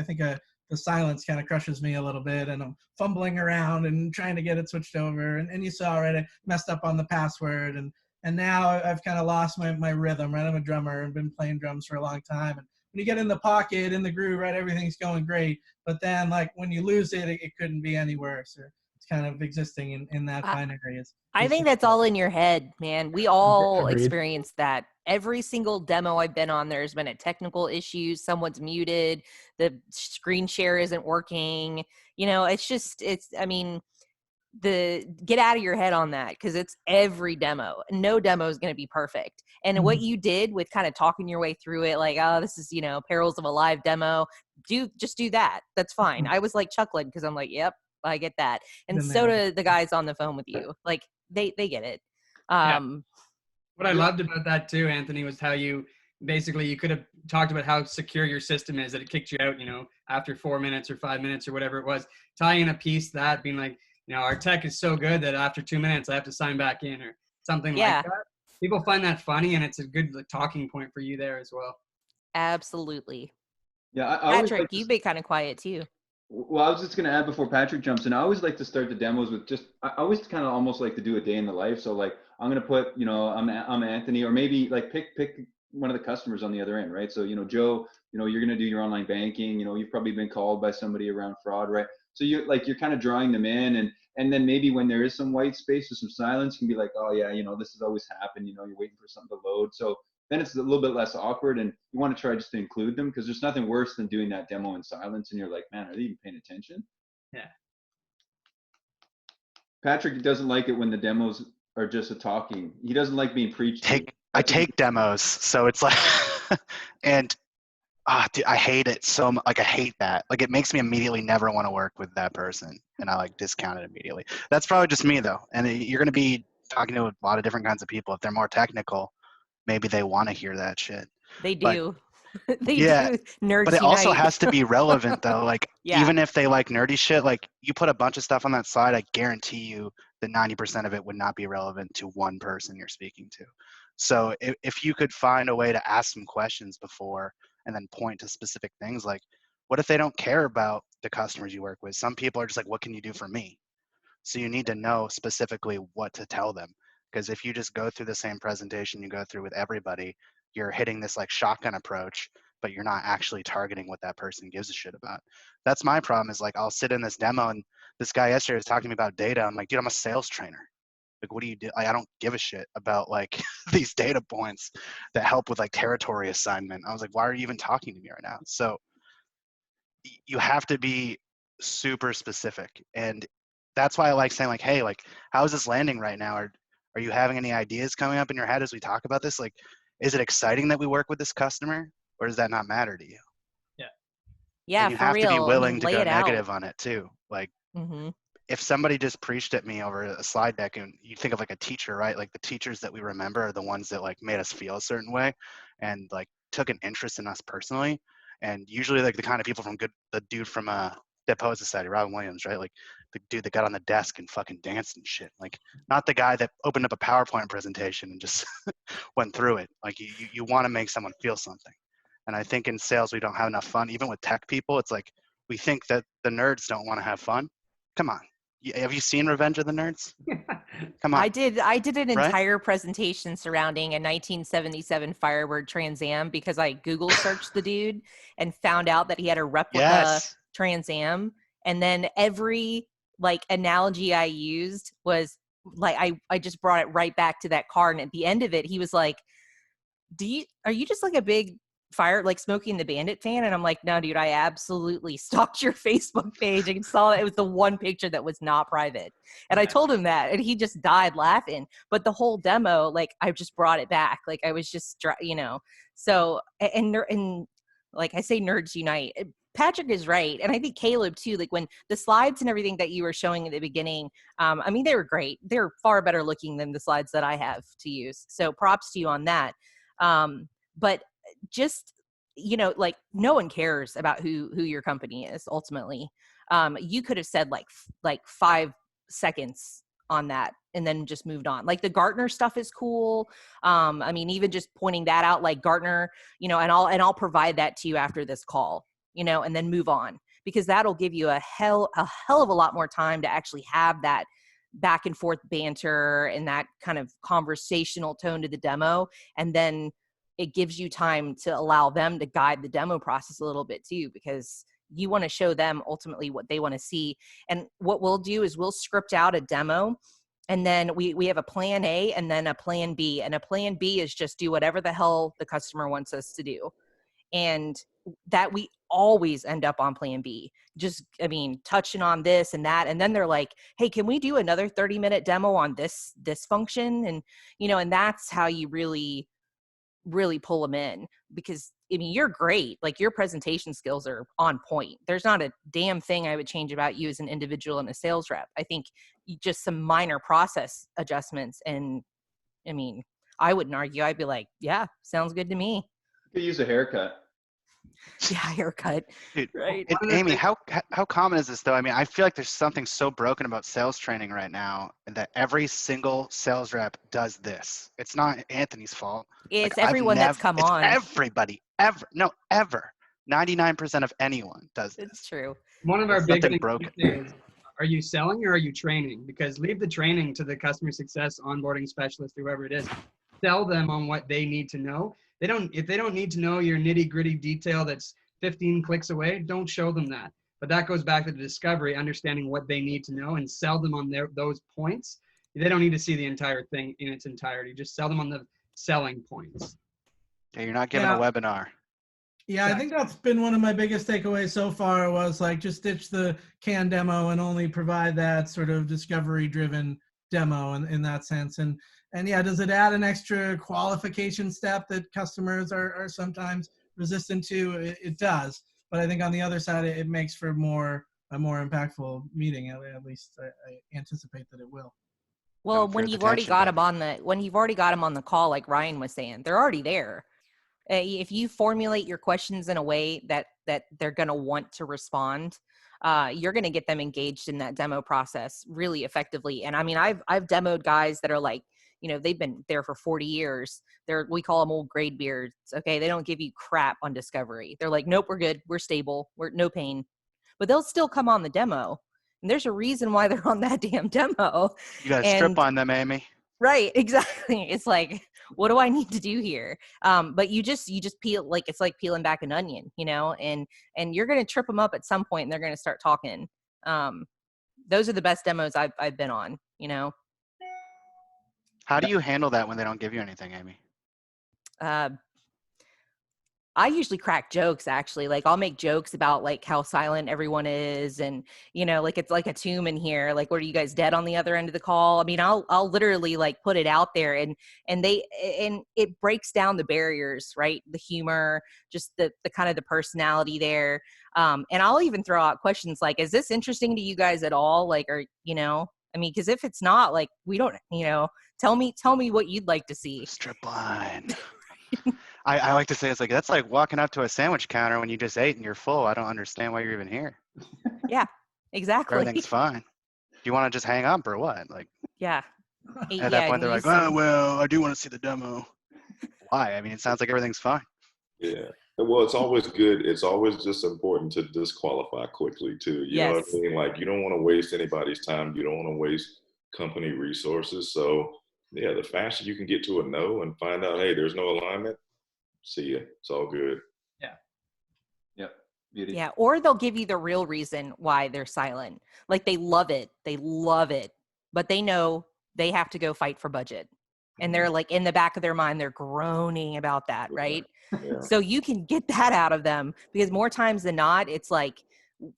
think the silence kind of crushes me a little bit, and I'm fumbling around and trying to get it switched over. And you saw, right, I messed up on the password, and now I've kind of lost my rhythm, right? I'm a drummer and been playing drums for a long time. And when you get in the pocket, in the groove, right, everything's going great. But then, like, when you lose it, it couldn't be any worse. Or it's kind of existing in that binary. I think that's all in your head, man. We all Agreed. experience that. Every single demo I've been on, there's been a technical issue. Someone's muted. The screen share isn't working. Get out of your head on that, because it's every demo. No demo is going to be perfect. And what you did with kind of talking your way through it, like, oh, this is, perils of a live demo. Just do that. That's fine. I was like chuckling because I'm like, yep, I get that. And so do the guys on the phone with you. Like they get it. What I loved about that too, Anthony, was how you could have talked about how secure your system is, that it kicked you out, after 4 minutes or 5 minutes or whatever it was, tying in a piece that being like, our tech is so good that after 2 minutes I have to sign back in or something like that. People find that funny, and it's a good talking point for you there as well. Absolutely. Yeah, Patrick, you've been kind of quiet too. Well, I was just going to add before Patrick jumps in, I always like to start the demos with I always kind of almost like to do a day in the life. So like, I'm going to put, I'm Anthony, or maybe like pick one of the customers on the other end, right? So, Joe, you're going to do your online banking, you've probably been called by somebody around fraud, right? So you're kind of drawing them in, and then maybe when there is some white space or some silence, you can be like, oh yeah, this has always happened, you're waiting for something to load. So then it's a little bit less awkward, and you want to try just to include them, because there's nothing worse than doing that demo in silence and you're like, man, are they even paying attention? Yeah. Patrick doesn't like it when the demos are just a talking. He doesn't like being preached to. I take demos, so it's like, and dude, I hate it so much. Like, I hate that. Like, it makes me immediately never want to work with that person, and I like discount it immediately. That's probably just me though. And you're going to be talking to a lot of different kinds of people. If they're more technical, maybe they want to hear that shit. They But do. They yeah, do. Nerds but it also unite. has to be relevant though. Like, Yeah. even if they like nerdy shit, like you put a bunch of stuff on that slide, I guarantee you that 90% of it would not be relevant to one person you're speaking to. So if you could find a way to ask some questions before and then point to specific things, like what if they don't care about the customers you work with? Some people are just like, what can you do for me? So you need to know specifically what to tell them. Because if you just go through the same presentation you go through with everybody, you're hitting this like shotgun approach, but you're not actually targeting what that person gives a shit about. That's my problem, is like, I'll sit in this demo and this guy yesterday was talking to me about data. I'm like, dude, I'm a sales trainer. Like, what do you do? I don't give a shit about like these data points that help with like territory assignment. I was like, why are you even talking to me right now? So you have to be super specific. And that's why I like saying like, hey, like, how is this landing right now? Are you having any ideas coming up in your head as we talk about this? Like, is it exciting that we work with this customer, or does that not matter to you? Yeah, And you for have real. to be willing to lay go it out. negative on it too. Like, if somebody just preached at me over a slide deck, and you think of like a teacher, right? Like, the teachers that we remember are the ones that like made us feel a certain way and like took an interest in us personally. And usually like the kind of people from the dude from Dead Poet Society, Robin Williams, right? Like the dude that got on the desk and fucking danced and shit. Like, not the guy that opened up a PowerPoint presentation and just went through it. Like, you want to make someone feel something. And I think in sales, we don't have enough fun. Even with tech people, it's like, we think that the nerds don't want to have fun. Come on. Have you seen Revenge of the Nerds? Come on. I did an Right? entire presentation surrounding a 1977 Firebird Trans Am because I Google searched the dude and found out that he had a replica Yes. Trans Am. And then every like analogy I used was like, I just brought it right back to that car. And at the end of it, he was like, are you just like a big like Smokey and the Bandit fan? And I'm like, no, dude, I absolutely stalked your Facebook page and saw that it was the one picture that was not private. And I told him that, and he just died laughing. But the whole demo, like, I just brought it back. Like, I was just, so, and like I say, nerds unite. Patrick is right. And I think Caleb too, like when the slides and everything that you were showing at the beginning, I mean, they were great. They're far better looking than the slides that I have to use. So props to you on that. But just, like, no one cares about who your company is ultimately. You could have said like 5 seconds on that and then just moved on. Like, the Gartner stuff is cool. I mean, even just pointing that out, like Gartner, and I'll provide that to you after this call, and then move on, because that'll give you a hell of a lot more time to actually have that back and forth banter and that kind of conversational tone to the demo. And then it gives you time to allow them to guide the demo process a little bit too, because you want to show them ultimately what they want to see. And what we'll do is we'll script out a demo, and then we have a plan A and then a plan B. And a plan B is just do whatever the hell the customer wants us to do. And that we always end up on plan B, just, touching on this and that. And then they're like, hey, can we do another 30-minute demo on this function? And, and that's how you really pull them in, because you're great. Like, your presentation skills are on point. There's not a damn thing I would change about you as an individual and a sales rep. I think just some minor process adjustments. And I wouldn't argue. I'd be like, yeah, sounds good to me. You could use a haircut. Yeah, haircut. Dude, right. And Amy, how common is this though? I feel like there's something so broken about sales training right now, and that every single sales rep does this. It's not Anthony's fault. It's Like, everyone that's come it's on. Everybody, ever. 99% of anyone does this. It's true. One of our There's big something things broken. is, are you selling or are you training? Because leave the training to the customer success onboarding specialist, whoever it is. Sell them on what they need to know. If they don't need to know your nitty gritty detail that's 15 clicks away, don't show them that. But that goes back to the discovery, understanding what they need to know, and sell them on those points. They don't need to see the entire thing in its entirety. Just sell them on the selling points. Yeah, you're not giving a webinar. Yeah, I think that's been one of my biggest takeaways so far was like just ditch the canned demo and only provide that sort of discovery driven demo in that sense. And yeah, does it add an extra qualification step that customers are sometimes resistant to? It does. But I think on the other side, it makes for a more impactful meeting. At least I anticipate that it will. Well, Come when through you've the already tension, got baby. them on the call, like Ryan was saying, they're already there. If you formulate your questions in a way that they're going to want to respond, you're going to get them engaged in that demo process really effectively. And I mean, I've demoed guys that are like, they've been there for 40 years. We call them old grade beards. Okay. They don't give you crap on discovery. They're like, nope, we're good. We're stable. We're no pain, but they'll still come on the demo. And there's a reason why they're on that damn demo. You got to And strip on them, Amy. right, exactly. It's like, what do I need to do here? But you just peel, like, it's like peeling back an onion, and you're going to trip them up at some point and they're going to start talking. Those are the best demos I've been on, How do you handle that when they don't give you anything, Amy? I usually crack jokes, actually. Like, I'll make jokes about like how silent everyone is, and like it's like a tomb in here. Like, what, are you guys dead on the other end of the call? I mean, I'll literally like put it out there, and it breaks down the barriers, right? The humor, just the kind of the personality there. And I'll even throw out questions like, "Is this interesting to you guys at all?" Like, or I mean, because if it's not, like, we don't, tell me what you'd like to see. Strip line. I like to say it's like, that's like walking up to a sandwich counter when you just ate and you're full. I don't understand why you're even here. Yeah, exactly. Everything's fine. Do you want to just hang up or what? Like, Yeah. at that point, they're like, oh, well, I do want to see the demo. Why? I mean, it sounds like everything's fine. Yeah. Well, it's always good. It's always just important to disqualify quickly too. You know what I mean? Like, you don't want to waste anybody's time. You don't want to waste company resources. So yeah, the faster you can get to a no and find out, hey, there's no alignment, see ya. It's all good. Yeah. Yep. Beauty. Yeah. Or they'll give you the real reason why they're silent. Like, they love it. They love it, but they know they have to go fight for budget. And they're like, in the back of their mind, they're groaning about that. Right. Yeah. So you can get that out of them, because more times than not, it's like,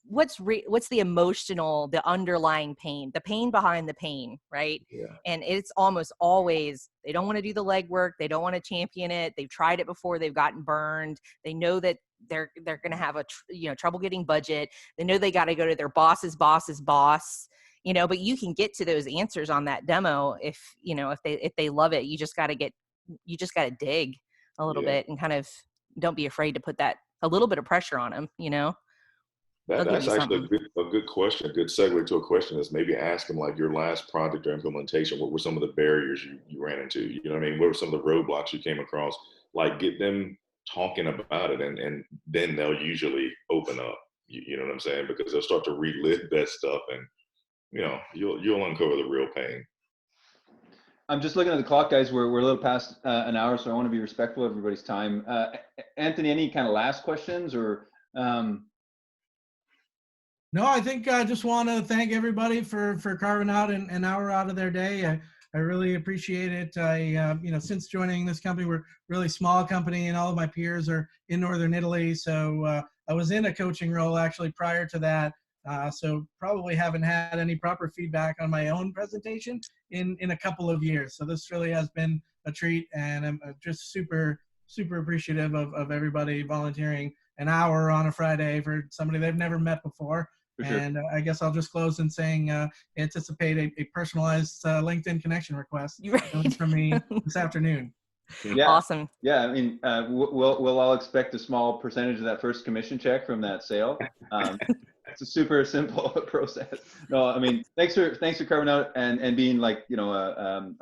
what's the emotional, the underlying pain, the pain behind the pain, right? Yeah. And it's almost always, they don't want to do the legwork, they don't want to champion it, they've tried it before, they've gotten burned, they know that they're going to have trouble getting budget, they know they got to go to their boss's boss, but you can get to those answers on that demo if they love it. You just got to dig a little bit and kind of don't be afraid to put that a little bit of pressure on them, That's actually a good question. A good segue to a question is maybe ask them, like, your last project or implementation, what were some of the barriers you ran into? You know what I mean? What were some of the roadblocks you came across? Like, get them talking about it, and then they'll usually open up. You know what I'm saying? Because they'll start to relive that stuff, and you'll uncover the real pain. I'm just looking at the clock, guys. We're a little past an hour, so I want to be respectful of everybody's time. Anthony, any kind of last questions or? No, I think I just want to thank everybody for carving out an hour out of their day. I really appreciate it. I since joining this company, we're a really small company, and all of my peers are in Northern Italy. So I was in a coaching role actually prior to that. So probably haven't had any proper feedback on my own presentation in a couple of years. So this really has been a treat, and I'm just super, super appreciative of everybody volunteering an hour on a Friday for somebody they've never met before. Sure. And I guess I'll just close in saying anticipate a personalized LinkedIn connection request from me this afternoon. Yeah. Awesome. Yeah, I mean, we'll all expect a small percentage of that first commission check from that sale. It's a super simple process. No, I mean, thanks for carving out and being like, not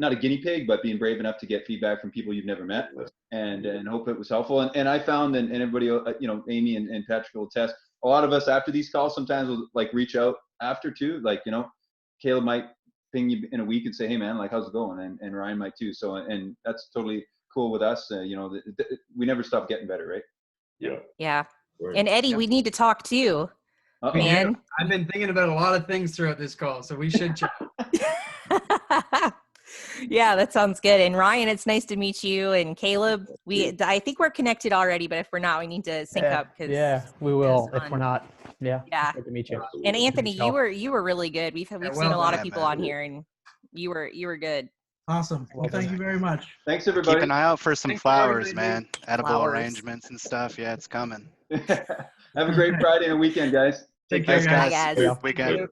a guinea pig, but being brave enough to get feedback from people you've never met, and hope it was helpful. And I found, and everybody, Amy and Patrick will attest, a lot of us after these calls sometimes will like reach out after too. Like, Caleb might ping you in a week and say, hey man, like, how's it going? And Ryan might too. So, and that's totally cool with us. We never stop getting better, right? Yeah. Yeah. And Eddie, we need to talk too. Man. I've been thinking about a lot of things throughout this call, so we should chat. Yeah, that sounds good. And Ryan, it's nice to meet you. And Caleb, I think we're connected already, but if we're not, we need to sync up. Yeah, we will. If fun. we're not, yeah. Yeah. Good to meet you. And Anthony, you were really good. We've seen a lot of people man. on here, and you were good. Awesome. Well, thank you very much. Thanks, everybody. Keep an eye out for some Thanks for flowers, everything. man. Edible Flowers. arrangements and stuff. Yeah, it's coming. Have a great Friday and weekend, guys. Take care, Thanks, Bye, guys. guys. Weekend. Yep.